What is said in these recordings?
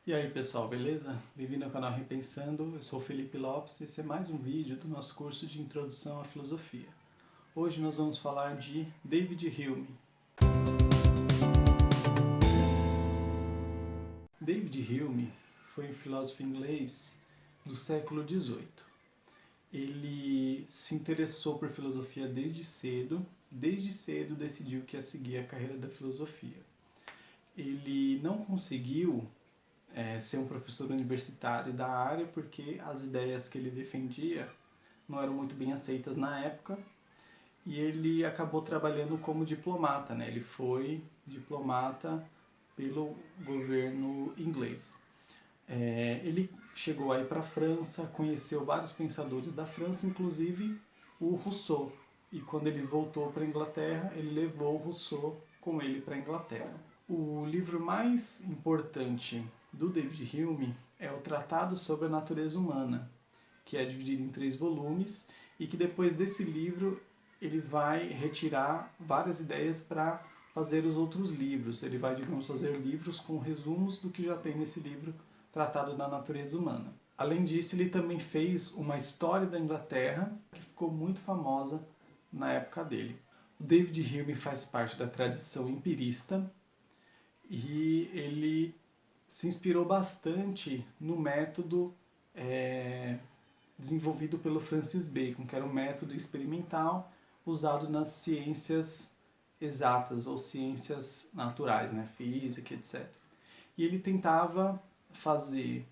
E aí pessoal, beleza? Bem-vindo ao canal Repensando, eu sou o Felipe Lopes e esse é mais um vídeo do nosso curso de Introdução à Filosofia. Hoje nós vamos falar de David Hume. David Hume foi um filósofo inglês do século XVIII. Ele se interessou por filosofia desde cedo decidiu que ia seguir a carreira da filosofia. Ele não conseguiu ser um professor universitário da área porque as ideias que ele defendia não eram muito bem aceitas na época e ele acabou trabalhando como diplomata, né? Ele foi diplomata pelo governo inglês. Ele chegou aí para a França, conheceu vários pensadores da França, inclusive o Rousseau. E quando ele voltou para a Inglaterra, ele levou o Rousseau com ele para a Inglaterra. O livro mais importante do David Hume é o Tratado sobre a Natureza Humana, que é dividido em 3 volumes e que depois desse livro ele vai retirar várias ideias para fazer os outros livros. Ele vai, digamos, fazer livros com resumos do que já tem nesse livro Tratado da Natureza Humana. Além disso, ele também fez uma história da Inglaterra que ficou muito famosa na época dele. O David Hume faz parte da tradição empirista e ele se inspirou bastante no método desenvolvido pelo Francis Bacon, que era um método experimental usado nas ciências exatas ou ciências naturais, né? Física, etc. E ele tentava fazer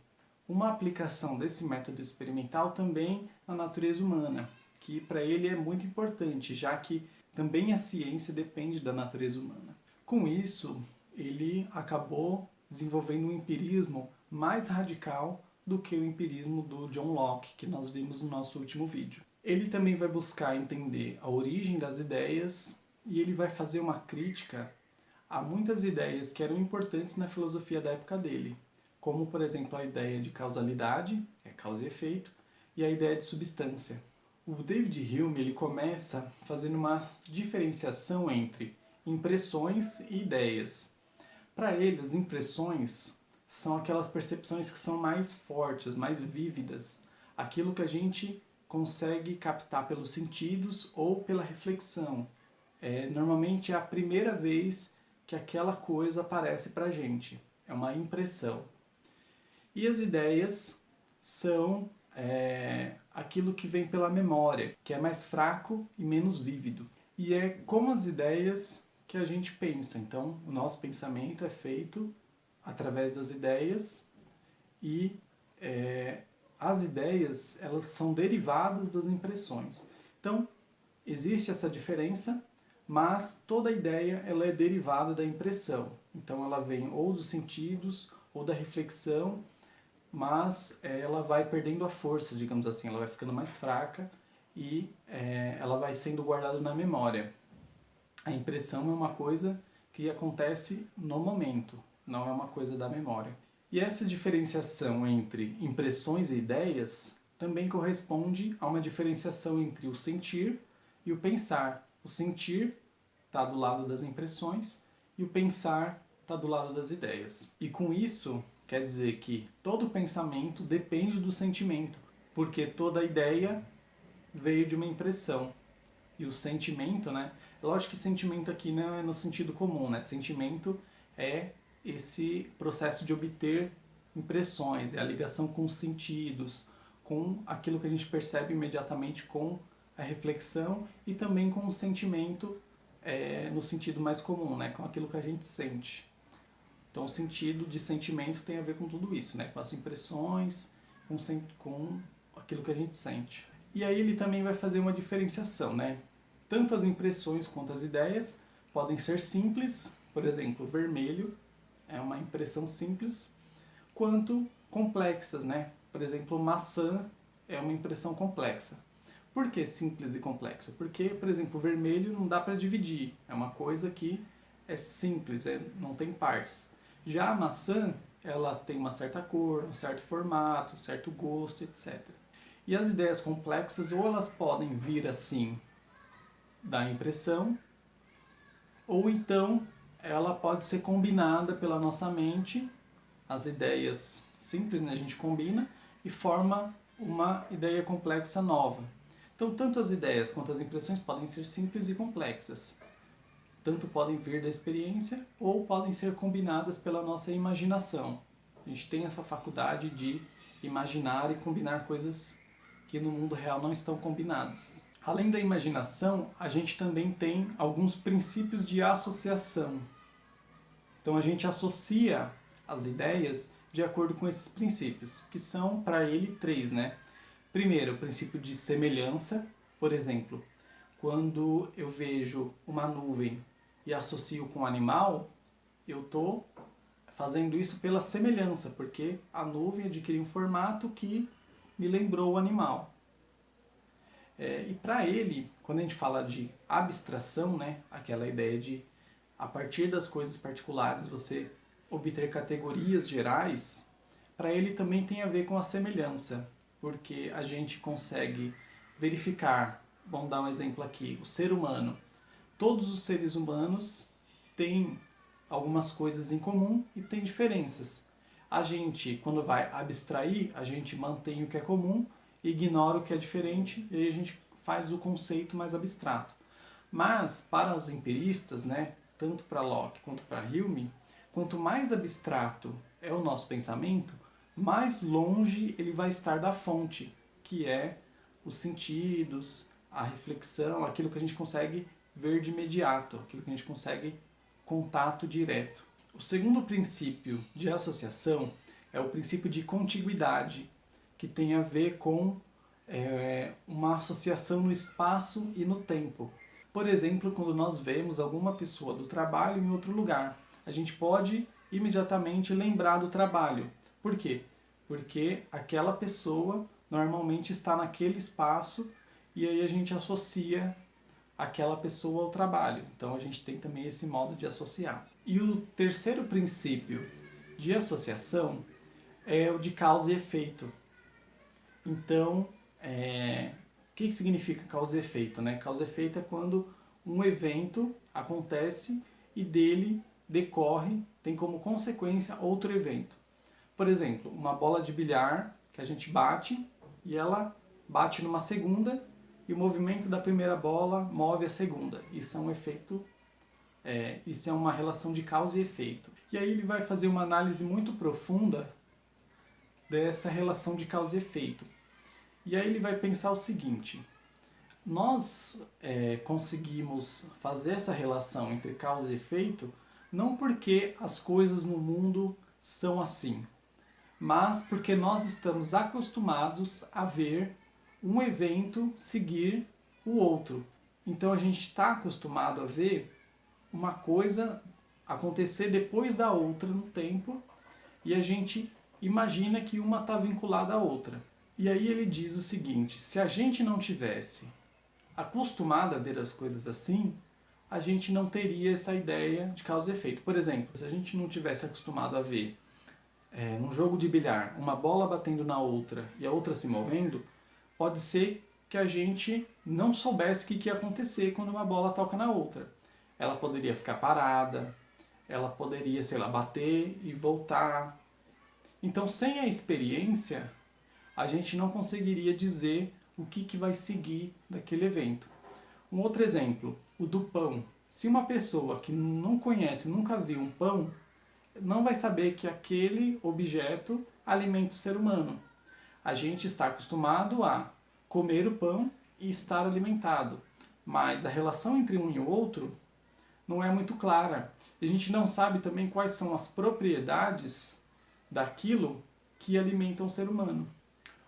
uma aplicação desse método experimental também na natureza humana, que para ele é muito importante, já que também a ciência depende da natureza humana. Com isso, ele acabou desenvolvendo um empirismo mais radical do que o empirismo do John Locke, que nós vimos no nosso último vídeo. Ele também vai buscar entender a origem das ideias e ele vai fazer uma crítica a muitas ideias que eram importantes na filosofia da época dele, como, por exemplo, a ideia de causalidade, causa e efeito, e a ideia de substância. O David Hume ele começa fazendo uma diferenciação entre impressões e ideias. Para ele, as impressões são aquelas percepções que são mais fortes, mais vívidas, aquilo que a gente consegue captar pelos sentidos ou pela reflexão. Normalmente é a primeira vez que aquela coisa aparece para a gente, é uma impressão. E as ideias são aquilo que vem pela memória, que é mais fraco e menos vívido. E é como as ideias que a gente pensa. Então, o nosso pensamento é feito através das ideias e as ideias elas são derivadas das impressões. Então, existe essa diferença, mas toda ideia ela é derivada da impressão. Então, ela vem ou dos sentidos ou da reflexão, mas ela vai perdendo a força, digamos assim, ela vai ficando mais fraca e ela vai sendo guardada na memória. A impressão é uma coisa que acontece no momento, não é uma coisa da memória. E essa diferenciação entre impressões e ideias também corresponde a uma diferenciação entre o sentir e o pensar. O sentir está do lado das impressões e o pensar está do lado das ideias. E com isso, quer dizer que todo pensamento depende do sentimento, porque toda ideia veio de uma impressão. E o sentimento, né? Lógico que sentimento aqui não é no sentido comum, né? Sentimento é esse processo de obter impressões, é a ligação com os sentidos, com aquilo que a gente percebe imediatamente com a reflexão e também com o sentimento no sentido mais comum, né? Com aquilo que a gente sente. Então, o sentido de sentimento tem a ver com tudo isso, né? Com as impressões, com aquilo que a gente sente. E aí ele também vai fazer uma diferenciação, né? Tanto as impressões quanto as ideias podem ser simples, por exemplo, vermelho é uma impressão simples, quanto complexas, né? Por exemplo, maçã é uma impressão complexa. Por que simples e complexo? Porque, por exemplo, vermelho não dá para dividir, é uma coisa que é simples, não tem pares. Já a maçã, ela tem uma certa cor, um certo formato, um certo gosto, etc. E as ideias complexas, ou elas podem vir assim da impressão, ou então ela pode ser combinada pela nossa mente as ideias simples, né, a gente combina e forma uma ideia complexa nova. Então, tanto as ideias quanto as impressões podem ser simples e complexas. Tanto podem vir da experiência ou podem ser combinadas pela nossa imaginação. A gente tem essa faculdade de imaginar e combinar coisas que no mundo real não estão combinadas. Além da imaginação, a gente também tem alguns princípios de associação. Então a gente associa as ideias de acordo com esses princípios, que são para ele 3, né? Primeiro, o princípio de semelhança. Por exemplo, quando eu vejo uma nuvem e associo com um animal, eu estou fazendo isso pela semelhança, porque a nuvem adquiriu um formato que me lembrou o animal. E para ele, quando a gente fala de abstração, né, aquela ideia de, a partir das coisas particulares, você obter categorias gerais, para ele também tem a ver com a semelhança, porque a gente consegue verificar, vamos dar um exemplo aqui, o ser humano. Todos os seres humanos têm algumas coisas em comum e têm diferenças. A gente, quando vai abstrair, a gente mantém o que é comum, ignora o que é diferente e aí a gente faz o conceito mais abstrato. Mas, para os empiristas, né, tanto para Locke quanto para Hume, quanto mais abstrato é o nosso pensamento, mais longe ele vai estar da fonte, que é os sentidos, a reflexão, aquilo que a gente consegue ver de imediato, aquilo que a gente consegue contato direto. O segundo princípio de associação é o princípio de contiguidade, que tem a ver com uma associação no espaço e no tempo. Por exemplo, quando nós vemos alguma pessoa do trabalho em outro lugar, a gente pode imediatamente lembrar do trabalho. Por quê? Porque aquela pessoa normalmente está naquele espaço e aí a gente associa aquela pessoa ao trabalho. Então a gente tem também esse modo de associar. E o terceiro princípio de associação é o de causa e efeito. Então, o que significa causa e efeito, né? Causa e efeito é quando um evento acontece e dele decorre, tem como consequência outro evento. Por exemplo, uma bola de bilhar que a gente bate e ela bate numa segunda e o movimento da primeira bola move a segunda. Isso é um efeito, isso é uma relação de causa e efeito. E aí ele vai fazer uma análise muito profunda dessa relação de causa e efeito. E aí ele vai pensar o seguinte: nós conseguimos fazer essa relação entre causa e efeito não porque as coisas no mundo são assim, mas porque nós estamos acostumados a ver um evento seguir o outro. Então a gente está acostumado a ver uma coisa acontecer depois da outra no tempo e a gente imagina que uma está vinculada à outra. E aí ele diz o seguinte: se a gente não tivesse acostumado a ver as coisas assim, a gente não teria essa ideia de causa e efeito. Por exemplo, se a gente não tivesse acostumado a ver num jogo de bilhar uma bola batendo na outra e a outra se movendo, pode ser que a gente não soubesse o que ia acontecer quando uma bola toca na outra. Ela poderia ficar parada, ela poderia, sei lá, bater e voltar. Então, sem a experiência, a gente não conseguiria dizer o que vai seguir daquele evento. Um outro exemplo, o do pão. Se uma pessoa que não conhece, nunca viu um pão, não vai saber que aquele objeto alimenta o ser humano. A gente está acostumado a comer o pão e estar alimentado, mas a relação entre um e o outro não é muito clara. A gente não sabe também quais são as propriedades daquilo que alimenta o ser humano.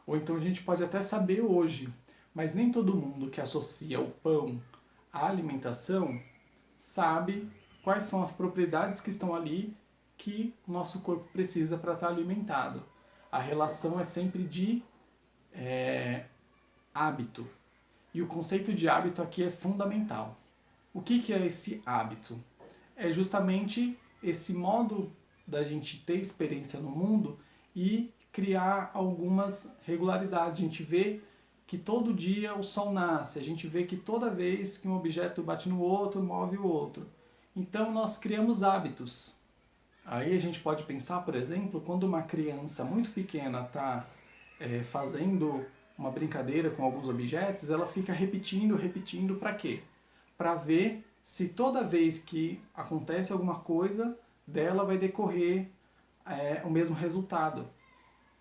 Ou então a gente pode até saber hoje, mas nem todo mundo que associa o pão à alimentação sabe quais são as propriedades que estão ali que o nosso corpo precisa para estar alimentado. A relação é sempre de hábito. E o conceito de hábito aqui é fundamental. O que é esse hábito? É justamente esse modo da gente ter experiência no mundo e criar algumas regularidades. A gente vê que todo dia o sol nasce, a gente vê que toda vez que um objeto bate no outro, move o outro. Então nós criamos hábitos. Aí a gente pode pensar, por exemplo, quando uma criança muito pequena está fazendo uma brincadeira com alguns objetos, ela fica repetindo, repetindo para quê? Para ver se toda vez que acontece alguma coisa dela vai decorrer o mesmo resultado.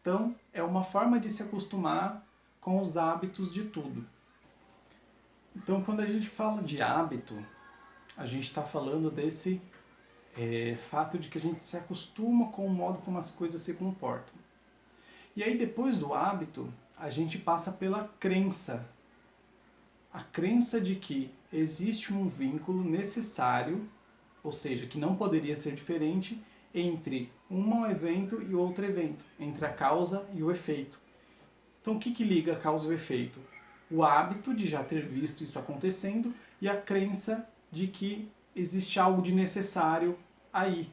Então, é uma forma de se acostumar com os hábitos de tudo. Então, quando a gente fala de hábito, a gente está falando desse fato de que a gente se acostuma com o modo como as coisas se comportam. E aí, depois do hábito, a gente passa pela crença. A crença de que existe um vínculo necessário, ou seja, que não poderia ser diferente, entre um evento e outro evento, entre a causa e o efeito. Então, o que liga a causa e o efeito? O hábito de já ter visto isso acontecendo e a crença de que existe algo de necessário aí,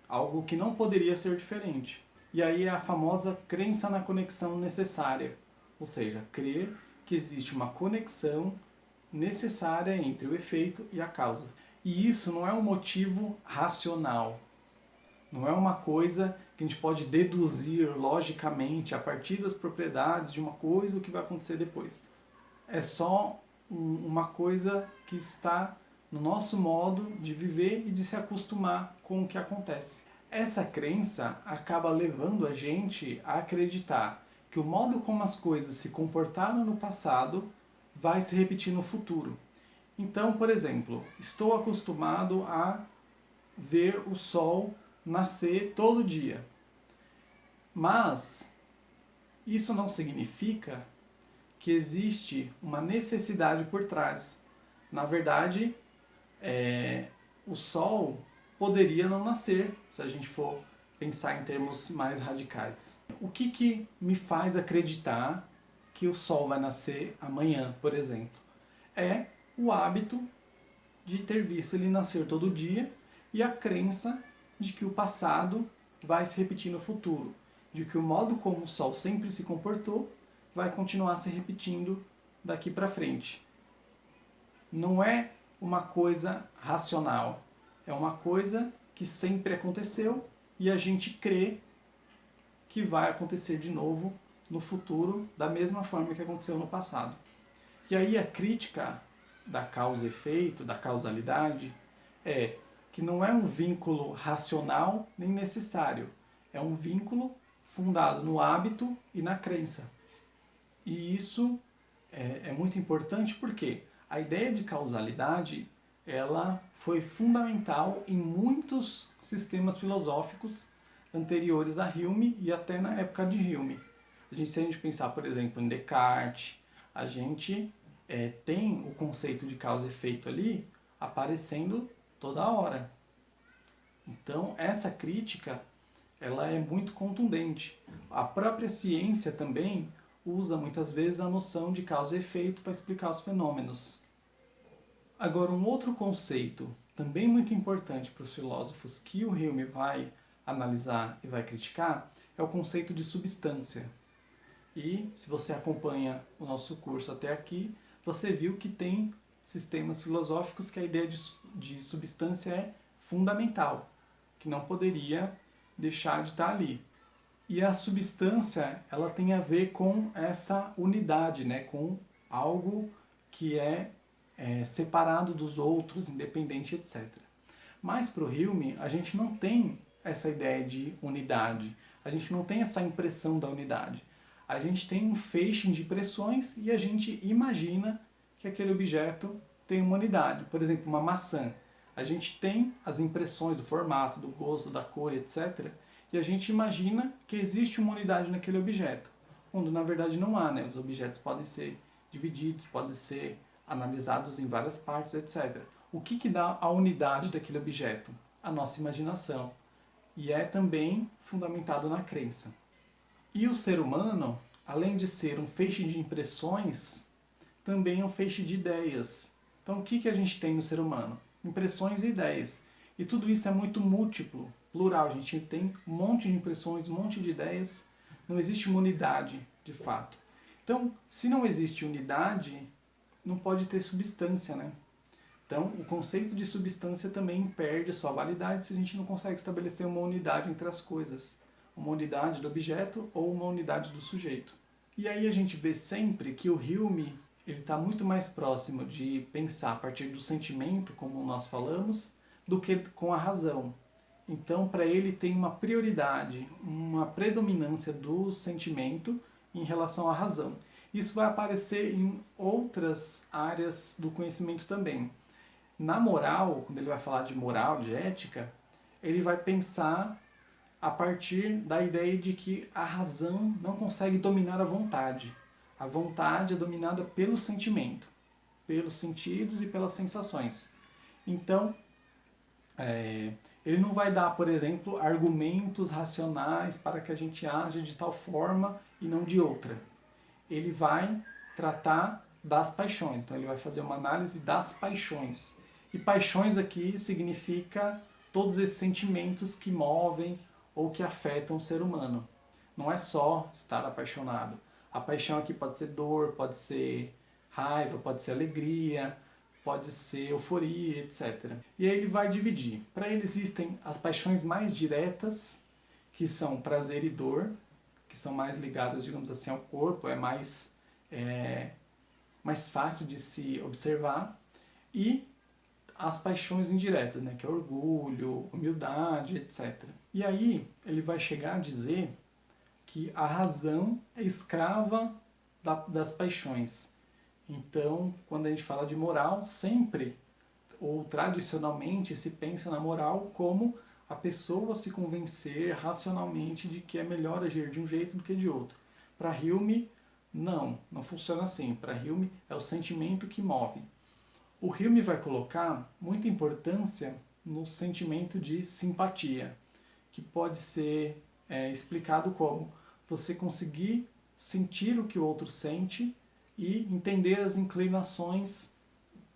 algo que não poderia ser diferente. E aí é a famosa crença na conexão necessária, ou seja, crer que existe uma conexão necessária entre o efeito e a causa. E isso não é um motivo racional, não é uma coisa que a gente pode deduzir logicamente a partir das propriedades de uma coisa o que vai acontecer depois. É só uma coisa que está no nosso modo de viver e de se acostumar com o que acontece. Essa crença acaba levando a gente a acreditar que o modo como as coisas se comportaram no passado vai se repetir no futuro. Então, por exemplo, estou acostumado a ver o sol nascer todo dia. Mas isso não significa que existe uma necessidade por trás. Na verdade, o sol poderia não nascer, se a gente for pensar em termos mais radicais. O que me faz acreditar que o sol vai nascer amanhã, por exemplo? É o hábito de ter visto ele nascer todo dia e a crença de que o passado vai se repetir no futuro, de que o modo como o sol sempre se comportou vai continuar se repetindo daqui para frente. Não é uma coisa racional, é uma coisa que sempre aconteceu e a gente crê que vai acontecer de novo no futuro da mesma forma que aconteceu no passado. E aí a crítica da causa e efeito, da causalidade, é que não é um vínculo racional nem necessário, é um vínculo fundado no hábito e na crença. E isso é muito importante porque a ideia de causalidade ela foi fundamental em muitos sistemas filosóficos anteriores a Hume e até na época de Hume. Se a gente pensar, por exemplo, em Descartes, a gente tem o conceito de causa e efeito ali aparecendo toda hora. Então, essa crítica ela é muito contundente. A própria ciência também usa muitas vezes a noção de causa e efeito para explicar os fenômenos. Agora, um outro conceito, também muito importante para os filósofos, que o Hume vai analisar e vai criticar, é o conceito de substância. E, se você acompanha o nosso curso até aqui, você viu que tem sistemas filosóficos que a ideia de substância é fundamental, que não poderia deixar de estar ali. E a substância, ela tem a ver com essa unidade, né? Com algo que é separado dos outros, independente, etc. Mas para o Hume, a gente não tem essa ideia de unidade, a gente não tem essa impressão da unidade. A gente tem um feixe de impressões e a gente imagina que aquele objeto tem uma unidade. Por exemplo, uma maçã. A gente tem as impressões do formato, do gosto, da cor, etc. E a gente imagina que existe uma unidade naquele objeto, quando na verdade não há, né? Os objetos podem ser divididos, podem ser analisados em várias partes, etc. O que dá a unidade daquele objeto? A nossa imaginação. E é também fundamentado na crença. E o ser humano, além de ser um feixe de impressões, também é um feixe de ideias. Então o que a gente tem no ser humano? Impressões e ideias. E tudo isso é muito múltiplo, plural. A gente tem um monte de impressões, um monte de ideias. Não existe uma unidade, de fato. Então, se não existe unidade, não pode ter substância, né? Então, o conceito de substância também perde sua validade se a gente não consegue estabelecer uma unidade entre as coisas. Uma unidade do objeto ou uma unidade do sujeito. E aí a gente vê sempre que o Hume está muito mais próximo de pensar a partir do sentimento, como nós falamos, do que com a razão. Então, para ele tem uma prioridade, uma predominância do sentimento em relação à razão. Isso vai aparecer em outras áreas do conhecimento também. Na moral, quando ele vai falar de moral, de ética, ele vai pensar a partir da ideia de que a razão não consegue dominar a vontade. A vontade é dominada pelo sentimento, pelos sentidos e pelas sensações. Então, ele não vai dar, por exemplo, argumentos racionais para que a gente age de tal forma e não de outra. Ele vai tratar das paixões, então ele vai fazer uma análise das paixões. E paixões aqui significa todos esses sentimentos que movem ou que afetam o ser humano. Não é só estar apaixonado. A paixão aqui pode ser dor, pode ser raiva, pode ser alegria, pode ser euforia, etc. E aí ele vai dividir. Para ele existem as paixões mais diretas, que são prazer e dor, que são mais ligadas, digamos assim, ao corpo, é mais fácil de se observar. E as paixões indiretas, né, que é orgulho, humildade, etc. E aí ele vai chegar a dizer que a razão é escrava das paixões. Então, quando a gente fala de moral, sempre ou tradicionalmente se pensa na moral como a pessoa se convencer racionalmente de que é melhor agir de um jeito do que de outro. Para Hume, não funciona assim. Para Hume é o sentimento que move. O Hume vai colocar muita importância no sentimento de simpatia, que pode ser explicado como você conseguir sentir o que o outro sente e entender as inclinações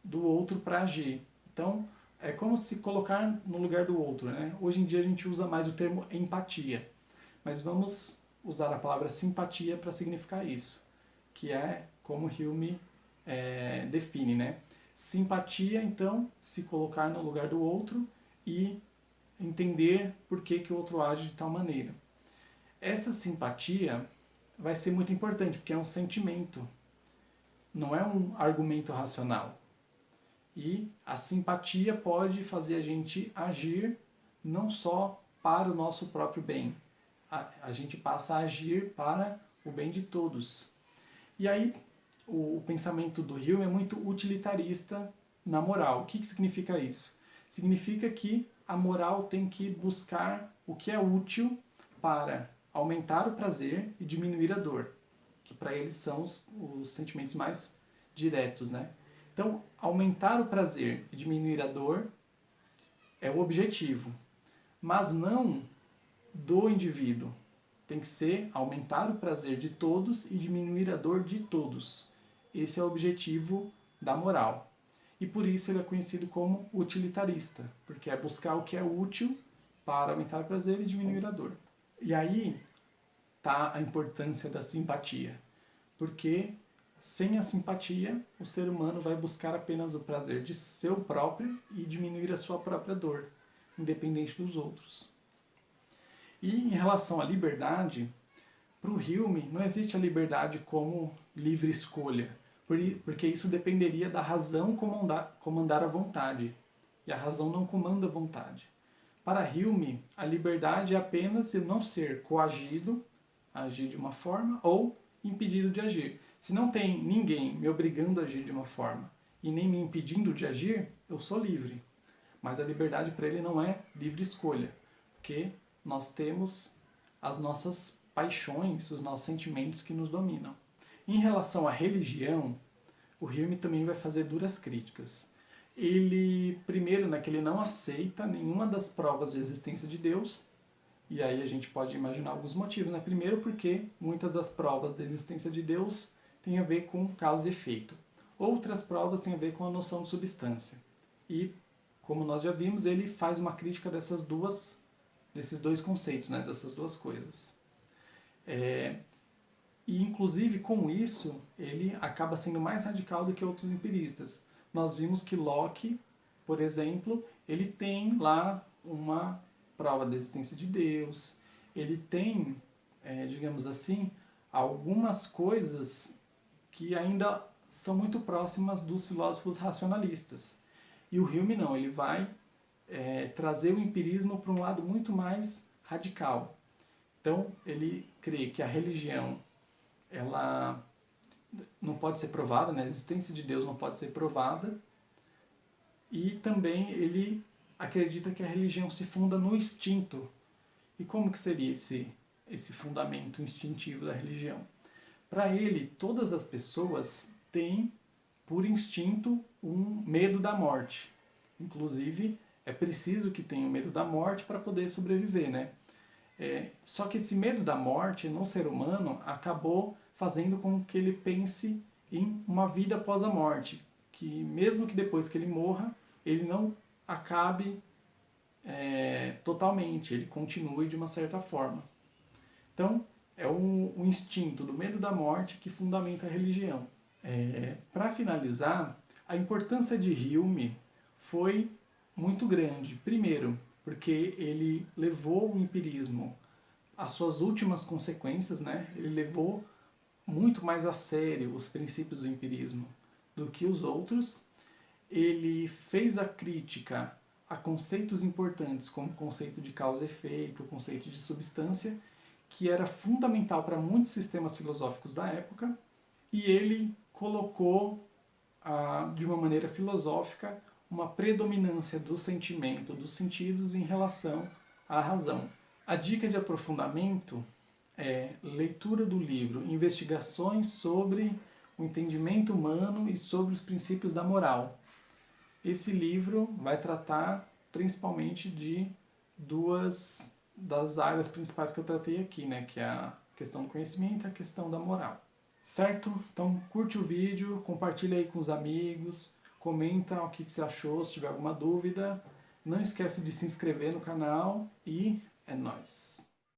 do outro para agir. Então, é como se colocar no lugar do outro, né? Hoje em dia a gente usa mais o termo empatia, mas vamos usar a palavra simpatia para significar isso, que é como Hume define, né? Simpatia, então, se colocar no lugar do outro e entender por que o outro age de tal maneira. Essa simpatia vai ser muito importante, porque é um sentimento, não é um argumento racional. E a simpatia pode fazer a gente agir não só para o nosso próprio bem, a gente passa a agir para o bem de todos. E aí, o pensamento do Hume é muito utilitarista na moral. O que significa isso? Significa que a moral tem que buscar o que é útil para aumentar o prazer e diminuir a dor, que para eles são os sentimentos mais diretos, né? Então, aumentar o prazer e diminuir a dor é o objetivo, mas não do indivíduo. Tem que ser aumentar o prazer de todos e diminuir a dor de todos. Esse é o objetivo da moral. E por isso ele é conhecido como utilitarista, porque é buscar o que é útil para aumentar o prazer e diminuir a dor. E aí está a importância da simpatia, porque sem a simpatia, o ser humano vai buscar apenas o prazer de seu próprio e diminuir a sua própria dor, independente dos outros. E em relação à liberdade, para o Hume não existe a liberdade como livre escolha, porque isso dependeria da razão comandar a vontade, e a razão não comanda a vontade. Para Hume, a liberdade é apenas eu não ser coagido a agir de uma forma ou impedido de agir. Se não tem ninguém me obrigando a agir de uma forma e nem me impedindo de agir, eu sou livre. Mas a liberdade para ele não é livre escolha, porque nós temos as nossas paixões, os nossos sentimentos que nos dominam. Em relação à religião, o Hume também vai fazer duras críticas. Ele, primeiro, que ele não aceita nenhuma das provas de existência de Deus, e aí a gente pode imaginar alguns motivos, né? Primeiro porque muitas das provas da existência de Deus têm a ver com causa e efeito. Outras provas têm a ver com a noção de substância. E, como nós já vimos, ele faz uma crítica desses dois conceitos, né? Dessas duas coisas. E, inclusive, com isso, ele acaba sendo mais radical do que outros empiristas. Nós vimos que Locke por exemplo, ele tem lá uma prova da existência de Deus, ele tem, digamos assim, algumas coisas que ainda são muito próximas dos filósofos racionalistas. E o Hume não, ele vai trazer o empirismo para um lado muito mais radical. Então, ele crê que a religião ela não pode ser provada, né? A existência de Deus não pode ser provada, e também ele acredita que a religião se funda no instinto. E como que seria esse fundamento instintivo da religião? Para ele, todas as pessoas têm, por instinto, um medo da morte. Inclusive, é preciso que tenham medo da morte para poder sobreviver, né? Só que esse medo da morte no ser humano acabou fazendo com que ele pense em uma vida após a morte, que mesmo que depois que ele morra, ele não acabe totalmente, ele continue de uma certa forma. Então, é o instinto do medo da morte que fundamenta a religião. Para finalizar, a importância de Hume foi muito grande. Primeiro, porque ele levou o empirismo às suas últimas consequências, né? Ele levou muito mais a sério os princípios do empirismo do que os outros. Ele fez a crítica a conceitos importantes, como o conceito de causa e efeito, o conceito de substância, que era fundamental para muitos sistemas filosóficos da época, e ele colocou, de uma maneira filosófica, uma predominância do sentimento, dos sentidos em relação à razão. A dica de aprofundamento é leitura do livro Investigações sobre o Entendimento Humano e sobre os Princípios da Moral. Esse livro vai tratar principalmente de duas das áreas principais que eu tratei aqui, né? Que é a questão do conhecimento e a questão da moral. Certo? Então curte o vídeo, compartilha aí com os amigos, comenta o que você achou, se tiver alguma dúvida. Não esquece de se inscrever no canal e é nóis!